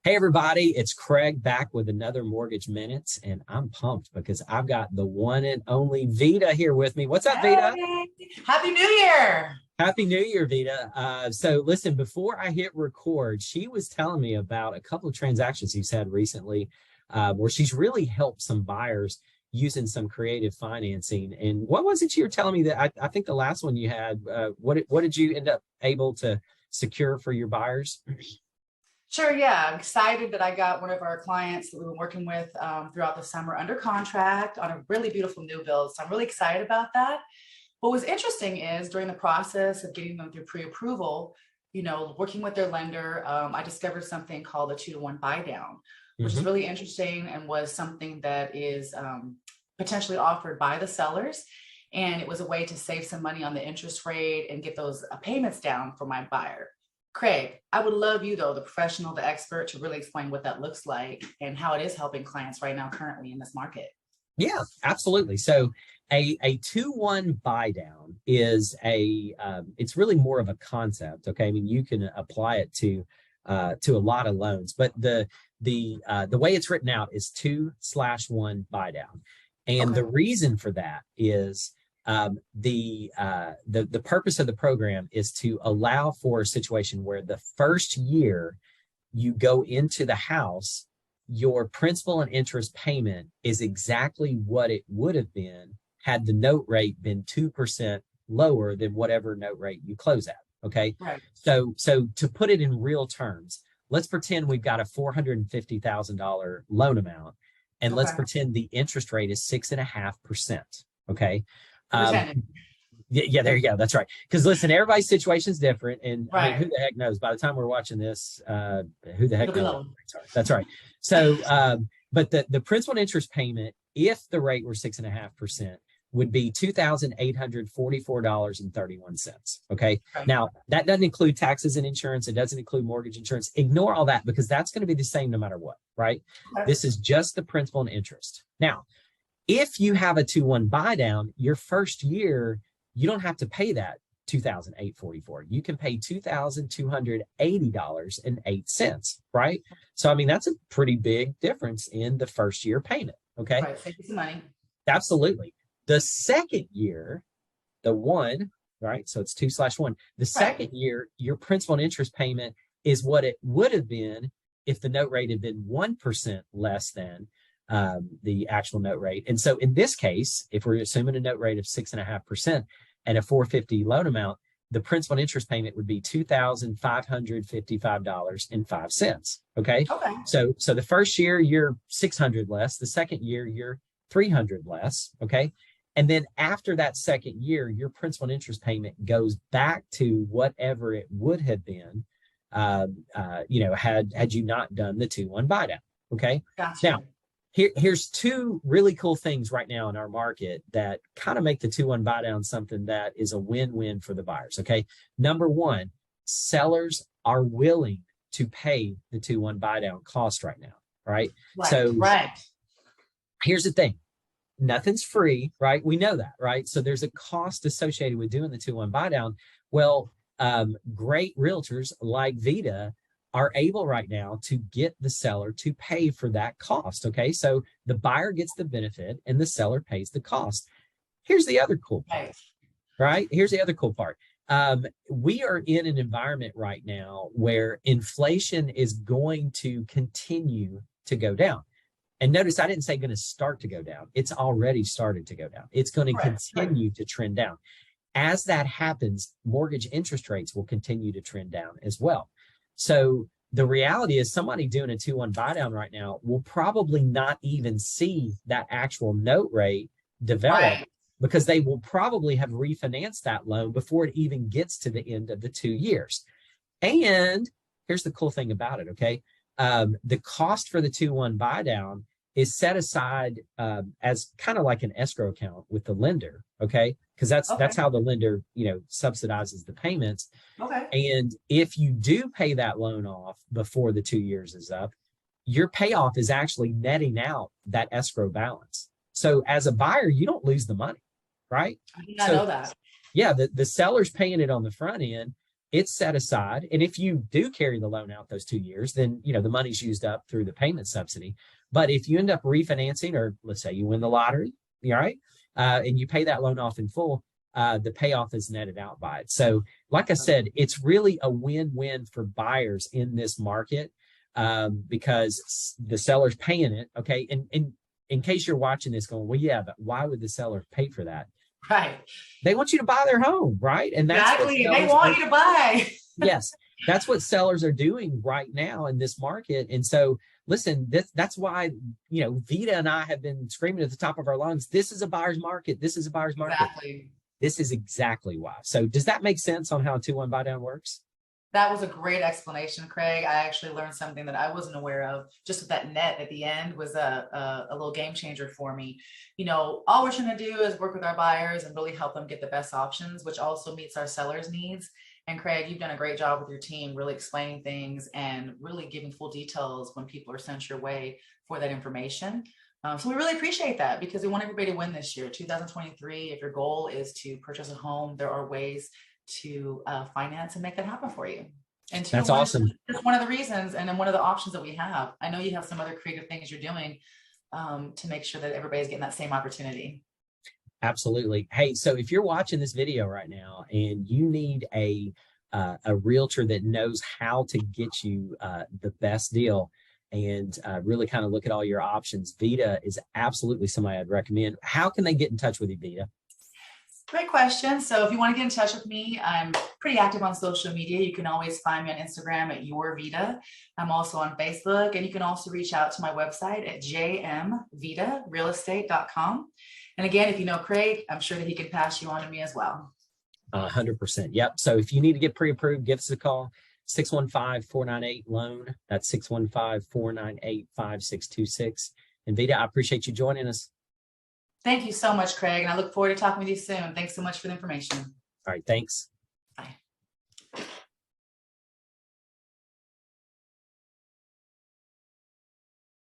Hey everybody, it's Craig back with another Mortgage Minutes, and I'm pumped because I've got the one and only Vita here with me. What's up, Vita? Hey, Happy New Year. Happy New Year, Vita. So listen, before I hit record, she was telling me about a couple of transactions she's had recently, where she's really helped some buyers using some creative financing. And what was it you were telling me that I think the last one you had, what did you end up able to secure for your buyers? Sure, yeah. I'm excited that I got one of our clients that we've been working with throughout the summer under contract on a really beautiful new build. So I'm really excited about that. What was interesting is during the process of getting them through pre-approval, working with their lender, I discovered something called a 2-to-1 buy down, which is Mhm. really interesting and was something that is potentially offered by the sellers. And it was a way to save some money on the interest rate and get those payments down for my buyer. Craig, I would love you though, the professional, the expert, to really explain what that looks like and how it is helping clients right now currently in this market. Yeah, absolutely. So a 2-1 buy down is it's really more of a concept. Okay. I mean, you can apply it to a lot of loans, but the way it's written out is 2/1 buy down. And Okay. the reason for that is the purpose of the program is to allow for a situation where the first year you go into the house, your principal and interest payment is exactly what it would have been had the note rate been 2% lower than whatever note rate you close at. Okay. Right. So to put it in real terms, let's pretend we've got a $450,000 loan amount, and let's Okay. pretend the interest rate is 6.5%. Okay. Um, Pretending. yeah, there you go. That's right. Because listen, everybody's situation is different, and I mean, who Right. the heck knows? By the time we're watching this, who the heck It'll be knows? low. That's right. So, but the principal and interest payment, if the rate were 6.5%, would be $2,844.31. Okay. Right. Now that doesn't include taxes and insurance. It doesn't include mortgage insurance. Ignore all that because that's going to be the same no matter what. Right. Okay. This is just the principal and interest. Now, if you have a 2-1 buy down, your first year, you don't have to pay that $2,844. You can pay $2,280.08, right? So I mean that's a pretty big difference in the first year payment. Okay. Right. Save you some money. Absolutely. The second year, the one, right? So it's 2/1. The Right. second year, your principal and interest payment is what it would have been if the note rate had been 1% less than the actual note rate. And so in this case, if we're assuming a note rate of 6.5% and a 450 loan amount, the principal and interest payment would be $2,555.05. Okay. Okay. So the first year you're 600 less, the second year you're 300 less. Okay. And then after that second year, your principal and interest payment goes back to whatever it would have been, had you not done the 2-1 buy down. Okay. Now, Gotcha. here's two really cool things right now in our market that kind of make the 2-1 buy down something that is a win-win for the buyers. Okay. Number one, sellers are willing to pay the 2-1 buy down cost right now. Right. Right. So Right. here's the thing. Nothing's free, right? We know that, right? So there's a cost associated with doing the 2-1 buy down. Well, great realtors like Vita are able right now to get the seller to pay for that cost. Okay. So the buyer gets the benefit and the seller pays the cost. Here's the other cool part, Right. right? Here's the other cool part. We are in an environment right now where inflation is going to continue to go down. And notice I didn't say going to start to go down. It's already started to go down. It's going to Right. Right. continue to trend down. As that happens, mortgage interest rates will continue to trend down as well. So the reality is somebody doing a 2-1 buy down right now will probably not even see that actual note rate develop Right. because they will probably have refinanced that loan before it even gets to the end of the 2 years. And here's the cool thing about it. Okay. The cost for the 2-1 buy down is set aside as kind of like an escrow account with the lender. Okay. Because that's Okay. how the lender, subsidizes the payments. Okay. And if you do pay that loan off before the 2 years is up, your payoff is actually netting out that escrow balance. So as a buyer, you don't lose the money, right? I did not So know that. yeah, the seller's paying it on the front end. it's set aside. And if you do carry the loan out those 2 years, then, the money's used up through the payment subsidy. But if you end up refinancing, or let's say you win the lottery, all right, and you pay that loan off in full, the payoff is netted out by it. So like I said, it's really a win-win for buyers in this market, because the seller's paying it. Okay. And in case you're watching this going, well, yeah, but why would the seller pay for that? Right. They want you to buy their home, right? And that's exactly. They want you to buy. Yes, that's what sellers are doing right now in this market. And so, listen, that's why, Vita and I have been screaming at the top of our lungs, this is a buyer's market. This is a buyer's market. Exactly. This is exactly why. So does that make sense on how a 2-1 buy down works? That was a great explanation, Craig. I actually learned something that I wasn't aware of. Just with that net at the end was a little game changer for me. All we're trying to do is work with our buyers and really help them get the best options, which also meets our sellers' needs. And Craig, you've done a great job with your team, really explaining things and really giving full details when people are sent your way for that information. So we really appreciate that, because we want everybody to win this year, 2023. If your goal is to purchase a home, there are ways to finance and make that happen for you. And that's awesome. That's one of the reasons, and then one of the options that we have. I know you have some other creative things you're doing to make sure that everybody's getting that same opportunity. Absolutely. Hey, so if you're watching this video right now and you need a realtor that knows how to get you the best deal and really kind of look at all your options, Vita is absolutely somebody I'd recommend. How can they get in touch with you, Vita? Great question. So if you want to get in touch with me, I'm pretty active on social media. You can always find me on Instagram at Your Vita. I'm also on Facebook, and you can also reach out to my website at jmvitarealestate.com. And again, if you know Craig, I'm sure that he can pass you on to me as well. 100%. Yep. So if you need to get pre-approved, give us a call, 615-498-LOAN. That's 615-498-5626. And Vita, I appreciate you joining us. Thank you so much, Craig. And I look forward to talking with you soon. Thanks so much for the information. All right. Thanks.